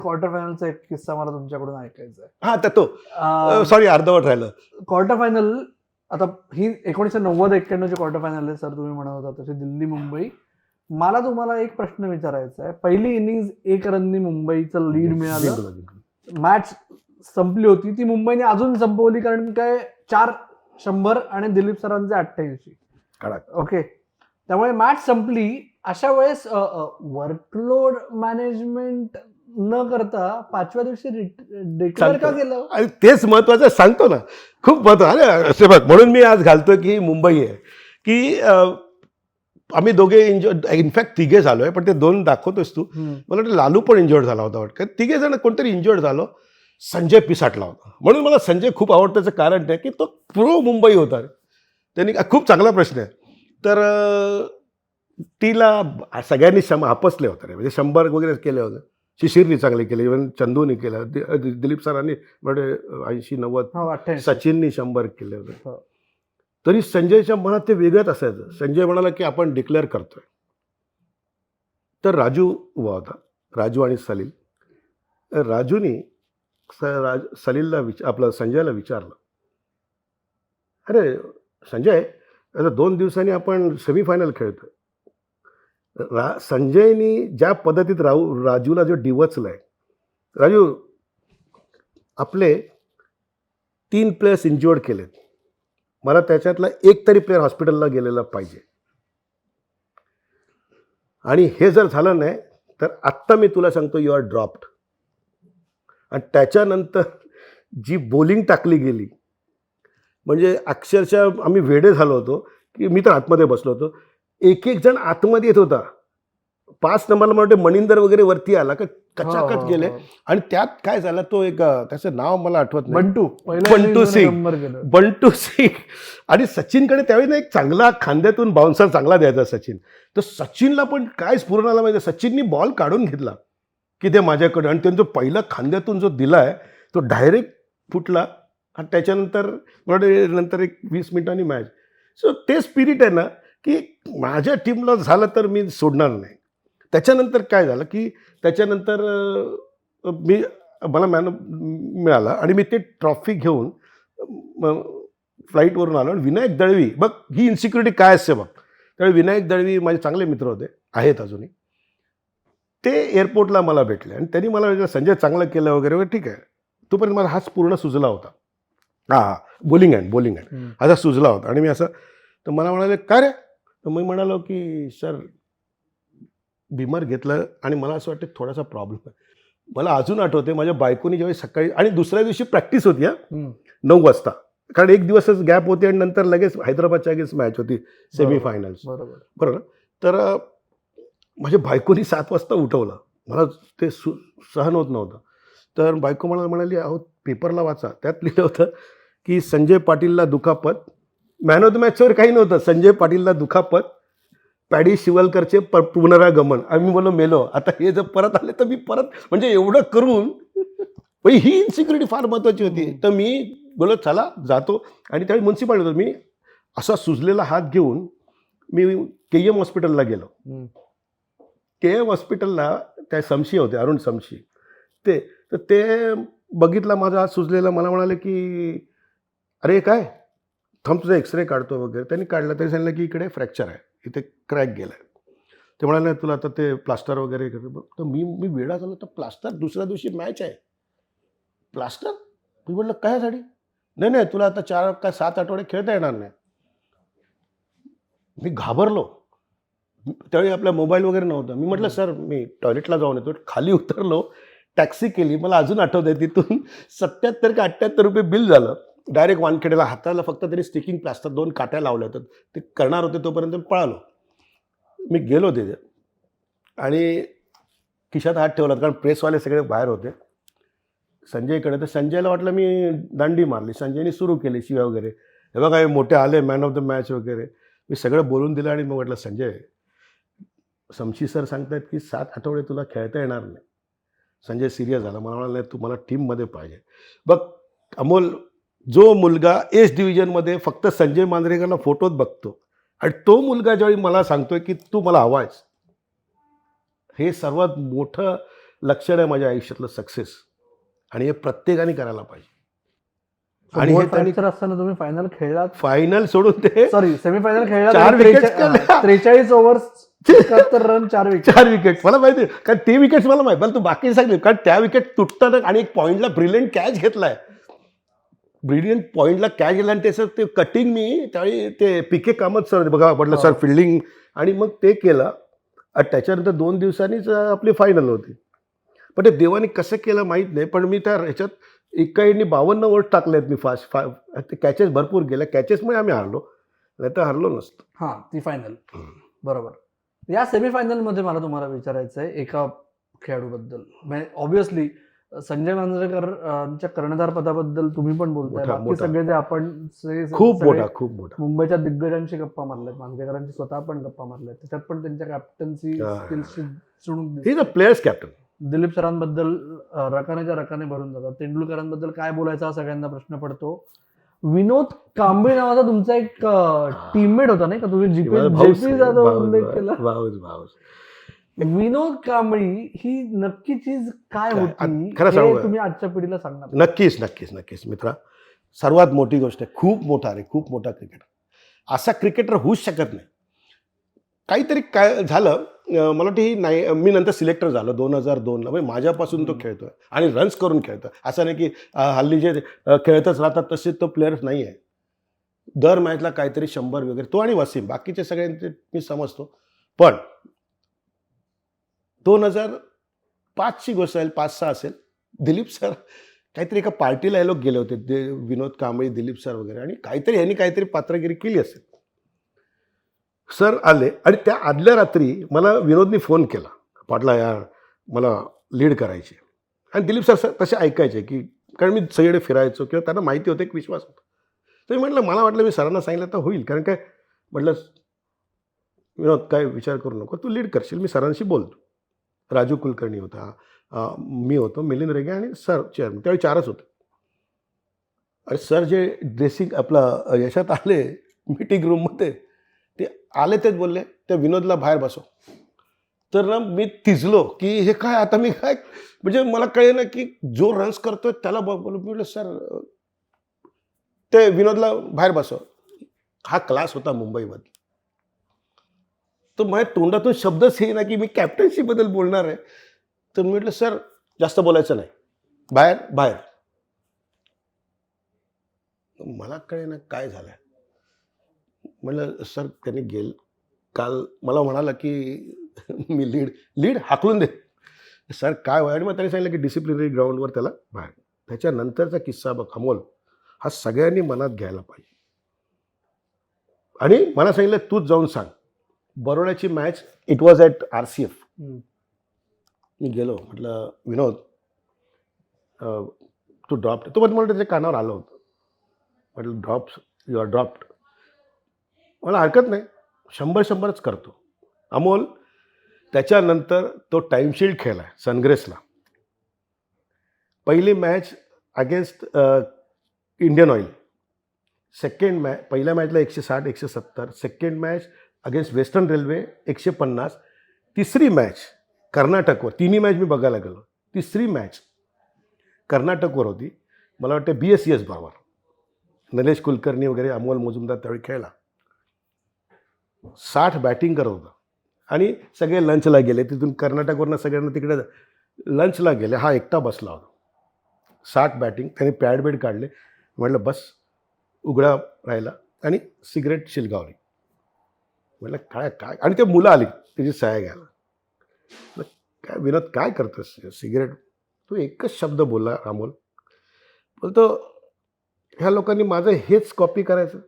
Quarter फायनलचा एक किस्सा मला तुमच्याकडून ऐकायचा आहे. हा तर तो सॉरी अर्धवट राहिलं. क्वार्टर फायनल आता ही 1990-91 क्वार्टर फायनल आहे सर, तुम्ही म्हणत होता तशी दिल्ली मुंबई. मला तुम्हाला एक प्रश्न विचारायचा आहे. पहिली इनिंग 1 रननी मुंबईचं लीड मिळालं, मॅच संपली होती, ती मुंबईने अजून संपवली कारण काय 400 आणि दिलीप सरांचे 88. ओके, त्यामुळे मॅच संपली. अशा वेळेस वर्कलोड मॅनेजमेंट न करता 5व्या दिवशी डिक्लेअर का केलं? आणि तेच महत्वाचं सांगतो ना, खूप महत्व. असे बघ, म्हणून मी आज घालतोय की मुंबई आहे की आम्ही दोघे इंजोर्ड, इनफॅक्ट तिघे झालोय, पण ते 2 दाखवतोस तू. मला वाटतं लालू पण इंजोर्ड झाला होता वाटतं. तिघे जण कोणतरी इंजोर्ड झालो. संजय पिसाटला होता. म्हणून मला संजय खूप आवडत्याचं कारण आहे की तो प्रो मुंबई होता. त्यांनी खूप चांगला प्रश्न आहे. तर तिला सगळ्यांनी आपसले होते रे, म्हणजे 100 वगैरे केले होते. शिशिरनी चांगले केले, इव्हन चंदूनी केलं, दिलीप सरांनी 80-90, सचिननी 100 केले होते. तरी संजयच्या मनात ते वेगळंच असायचं. संजय म्हणाला की आपण डिक्लेअर करतोय. तर राजू उभा होता, राजू आणि सलील. राजूनी सलीलला आपलं संजयला विचारलं, अरे संजय, आता 2 दिवसांनी आपण सेमीफायनल खेळतोय. संजयनी ज्या पद्धतीत राजूला जो डिवचलाय, राजू आपले 3 प्लेयर्स इंज्युअर्ड केलेत, मला त्याच्यातला एक तरी प्लेअर हॉस्पिटलला गेलेला पाहिजे. आणि हे जर झालं नाही तर आत्ता मी तुला सांगतो यू आर ड्रॉप्ड. आणि त्याच्यानंतर जी बॉलिंग टाकली गेली, म्हणजे अक्षरशः आम्ही वेडे झालो होतो की मी तर आतमध्ये बसलो होतो. एक जण आतमध्ये येत होता. 5 नंबरला मला वाटतं मनिंदर वगैरे वरती आला का कचाकच गेले. आणि त्यात काय झालं, तो एक त्याचं नाव मला आठवत नाही, बंटू सिंग. आणि सचिनकडे त्यावेळी ना एक चांगला खांद्यातून बाउन्सर चांगला द्यायचा सचिन. तर सचिनला पण काय स्फुरण आला माहिती, सचिननी बॉल काढून घेतला की ते माझ्याकडे, आणि त्यांचा पहिला खांद्यातून जो दिलाय तो डायरेक्ट फुटला. आणि त्याच्यानंतर नंतर एक 20 मिनिटांनी मॅच. सो ते स्पिरिट आहे ना की माझ्या टीमला झालं तर मी सोडणार नाही. त्याच्यानंतर काय झालं की त्याच्यानंतर मला मॅन मिळाला आणि मी ते ट्रॉफी घेऊन फ्लाईटवरून आलो. आणि विनायक दळवी, बघ ही इन्सिक्युरिटी काय असते बघ. त्यावेळी विनायक दळवी माझे चांगले मित्र होते, आहेत अजूनही. ते एअरपोर्टला मला भेटले आणि त्यांनी मला विचारलं, संजय चांगलं केलं वगैरे. ठीक आहे. तोपर्यंत माझा हाच पूर्ण सुजला होता. बॉलिंग हँड असा सुजला होता. आणि मी असं, तर मला म्हणाले काय रे, तर मी म्हणालो की सर बिमर घेतलं आणि मला असं वाटतं थोडासा प्रॉब्लेम आहे. मला अजून आठवते माझ्या बायकोनी ज्यावेळी सकाळी, आणि दुसऱ्या दिवशी प्रॅक्टिस होती 9 वाजता, कारण एक दिवसच गॅप होती आणि नंतर लगेच हैदराबादच्या अगेन्स्ट मॅच होती सेमीफायनल्स. बरोबर. तर माझ्या बायकोनी 7 वाजता उठवलं. मला ते सहन होत नव्हतं. तर बायको मला म्हणाली, अहो पेपरला वाचा, त्यात लिहिलं होतं की संजय पाटीलला दुखापत. मॅन ऑफ द मॅचवर काही नव्हतं, संजय पाटीलला दुखापत, पॅडी शिवलकरचे पुनरागमन. आम्ही बोललो मेलो, आता हे जर परत आले तर मी परत, म्हणजे एवढं करून ही इन्सिक्युरिटी फार महत्त्वाची होती. तर मी बोललो चला जातो. आणि त्यावेळी म्युन्सिपालिटी होतो. मी असा सुजलेला हात घेऊन मी KM हॉस्पिटलला गेलो. KM हॉस्पिटलला त्या समशी होते, अरुण समशी. तर ते बघितला माझा हात सुजलेला. मला म्हणाले की अरे काय, थांब तुझा एक्सरे काढतो वगैरे. त्यांनी काढला. त्यांनी सांगितलं की इकडे फ्रॅक्चर आहे, इथे क्रॅक गेला आहे. ते म्हणाले तुला आता ते प्लास्टर वगैरे. तर मी वेडा झालो. तर प्लास्टर, दुसऱ्या दिवशी मॅच आहे, प्लास्टर. मी म्हटलं कायसाठी. नाही तुला आता 4 का 7 आठवडे खेळता येणार नाही. मी घाबरलो. त्यावेळी आपला मोबाईल वगैरे नव्हता. मी म्हटलं सर मी टॉयलेटला जाऊन येतो. खाली उतरलो, टॅक्सी केली. मला अजून आठवतंय तिथून 77 का 78 रुपये बिल झालं. डायरेक्ट वानखेडेला. हाताला फक्त तरी स्टिकिंग प्लास्टर 2 काट्या लावल्या होत्या, ते करणार होते तोपर्यंत पळालो. मी गेलो तिथे आणि खिशात हात ठेवला, कारण प्रेसवाले सगळे बाहेर होते संजयकडे. तर संजयला वाटलं मी दांडी मारली. संजयने सुरू केली शिव्या वगैरे, हे बघा हे मोठे आले मॅन ऑफ द मॅच वगैरे. मी सगळं बोलून दिलं आणि मग म्हटलं संजय, समशी सर सांगतायत की 7 आठवडे तुला खेळता येणार नाही. संजय सिरियस झाला. मला म्हणाला तू मला टीममध्ये पाहिजे. बघ अमोल, जो मुलगा एस डिव्हिजनमध्ये फक्त संजय मांजरेकरला फोटोत बघतो आणि तो मुलगा ज्यावेळी मला सांगतोय की तू मला हवायस, हे सर्वात मोठं लक्षण आहे माझ्या आयुष्यातलं सक्सेस, आणि हे प्रत्येकाने करायला पाहिजे. आणि हे फ्रॅक्चर असताना तुम्ही फायनल खेळलात, फायनल सोडून ते सॉरी सेमीफायनल खेळलात, 4 विकेट्स काढल्या. 43 ओव्हर्स 71 रन 4 विकेट मला माहिती आहे, कारण ते विकेट्स मला माहिती, मला तू बाकी सांगितलं, कारण त्या विकेट तुटताना आणि एक पॉईंटला ब्रिलियंट कॅच घेतलाय, ब्रिलियंट पॉईंटला कॅच घेतला, आणि त्याचं ते कटिंग मी त्यावेळी ते पीके कामत सर बघा म्हटलं सर फिल्डिंग, आणि मग ते केलं. आणि त्याच्यानंतर 2 दिवसांनीच आपली फायनल होती. पण ते देवाने कसं केलं माहीत नाही, पण मी त्या ह्याच्यात एकाईंनी 52 ओव्हर टाकलेत मी ते कॅचेस भरपूर गेल्या, कॅचेसमुळे आम्ही हारलो, नाही तर हारलो नसतो. हां, ती फायनल बरोबर. या सेमीफायनल मध्ये मला तुम्हाला विचारायचं आहे एका खेळाडूबद्दल. ऑब्व्हियसली संजय मांजरेकरांच्या कर्णधार पदाबद्दल तुम्ही पण बोलताय, मोठा- बाकी मोठा. सगळे जे आपण खूप सगळे मोठा मुंबईच्या दिग्गजांशी गप्पा मारल्यात, मांजरेकरांची स्वतः पण गप्पा मारल्यात, त्याच्यात पण त्यांच्या कॅप्टन्सी स्किल्सची चुणूक he is a player's captain. Dilip सरांबद्दल रकानेच्या रकाने भरून जातात. तेंडुलकरांबद्दल काय बोलायचा हा सगळ्यांना प्रश्न पडतो. विनोद कांबळे नावाचा तुमचा एक टीममेट होता नाही का, तुम्ही जेपी जाधव उल्लेख केला. विनोद कांबळी ही नक्की चीज काय होती, खरं सांगू हे का? तुम्ही आजच्या पिढीला सांगणार? नक्कीच मित्रा, सर्वात मोठी गोष्ट आहे, खूप मोठा क्रिकेटर, असा क्रिकेटर होऊच शकत नाही. काहीतरी काय झालं, मला वाटतं ही नाही, मी नंतर सिलेक्टर झालो 2002ला, म्हणजे माझ्यापासून तो खेळतोय आणि रन्स करून खेळतोय. असं नाही की हल्ली जे खेळतच राहतात तसे तो प्लेयर्स नाही आहे. दर मॅचला काहीतरी 100 वगैरे, तो आणि वसीम, बाकीचे सगळ्यांचे मी समजतो. पण 2005ची गोष्ट असेल, 5-6 असेल, दिलीप सर काहीतरी एका पार्टीला हे लोक गेले होते, विनोद कांबळे, दिलीप सर वगैरे, आणि यांनी काहीतरी पात्रगिरी केली असेल. सर आले आणि त्या आदल्या रात्री मला विनोदनी फोन केला, पाटला यार मला लीड करायची, आणि दिलीप सर तसे ऐकायचे, की कारण मी सगळीकडे फिरायचो किंवा त्यांना माहिती होतं, एक विश्वास होता. तर मी म्हटलं, मला वाटलं मी सरांना सांगितलं तर होईल, कारण काय म्हटलं विनोद काय विचार करू नको, तू लीड करशील, मी सरांशी बोलतो. राजू कुलकर्णी होता, मी होतो, मिलिंद रेगे आणि सर चेअरमन, त्यावेळी 4च होते. आणि सर जे ड्रेसिंग आपला याच्यात आले मीटिंग रूममध्ये, ते आले तेच बोलले त्या विनोदला बाहेर बसव. तर ना मी तिजलो की हे काय आता, मी काय, म्हणजे मला कळे ना की जो रन्स करतोय त्याला बोललो, सर ते विनोदला बाहेर बसव. हा क्लास होता मुंबईमध्ये. तर माझ्या तोंडातून शब्दच हे ना की मी कॅप्टन्सी बद्दल बोलणार आहे. तर मी म्हटलं सर जास्त बोलायचं नाही, बाहेर. मला कळे ना काय झालंय. म्हटलं सर त्यांनी काल मला म्हणाला की मी लीड हाकलून दे. सर काय आणि मग त्यांनी सांगितलं की डिसिप्लिनरी ग्राउंडवर त्याला बाहेर. त्याच्यानंतरचा किस्सा बघ अमोल, हा सगळ्यांनी मनात घ्यायला पाहिजे. आणि मला सांगितलं तूच जाऊन सांग, बरोड्याची match it was at RCF. मी गेलो, म्हटलं विनोद तू ड्रॉप, तो पण मला त्याच्या कानावर आलं होतं. म्हटलं यू आर ड्रॉप्ड. मला हरकत नाही, 100च करतो. अमोल त्याच्यानंतर तो टाईमशील्ड खेळला सनग्रेसला. पहिली मॅच अगेन्स्ट इंडियन ऑइल, पहिल्या मॅचला 160 170, second match against western railway 150, तिसरी मॅच कर्नाटकवर, तिन्ही मॅच मी बघायला गेलो, तिसरी मॅच कर्नाटकवर होती, मला वाटतं BSES बरोबर, नरेश कुलकर्णी वगैरे, अमोल मुजुमदार त्यावेळी खेळला. 60 बॅटिंग करत होता आणि सगळे लंचला गेले. तिथून कर्नाटकवरनं सगळ्यांना तिकडे लंचला गेले, हा एकटा बसला होता. 60 बॅटिंग, त्याने पॅड काढले, म्हटलं बस, उघडा राहिला आणि सिगरेट शिलगावली. म्हटलं काय आणि ते मुलं आली त्याची सह्या घ्यायला. काय विनोद काय करतोस सिगरेट, तू एकच शब्द बोलला अमोल, बोलतो ह्या लोकांनी माझं हेच कॉपी करायचं,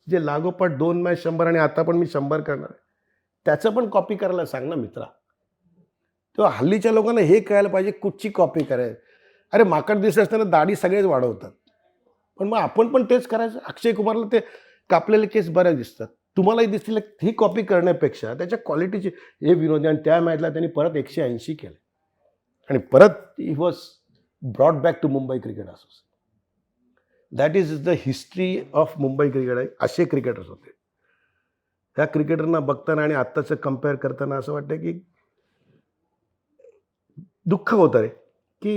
जे लागोपाठ 2 मॅच 100 आणि आता पण मी 100 करणार आहे, त्याचं पण कॉपी करायला सांग ना मित्रा. तेव्हा हल्लीच्या लोकांना हे कळायला पाहिजे कुठची कॉपी करायची. अरे माकड दिसत असताना दाढी सगळेच वाढवतात, पण मग आपण पण तेच करायचं. अक्षय कुमारला ते कापलेले केस बऱ्याच दिसतात, तुम्हालाही दिसतील. ही कॉपी करण्यापेक्षा त्याच्या क्वालिटीची हे विनोदी. आणि त्या मॅचला त्यांनी परत 180 केले आणि परत he was brought back to Mumbai Cricket Association. That is the history of Mumbai cricket. असे क्रिकेटर्स होते. त्या क्रिकेटरना बघताना आणि आत्ताचं कम्पेअर करताना असं वाटतं की दुःख होतं रे की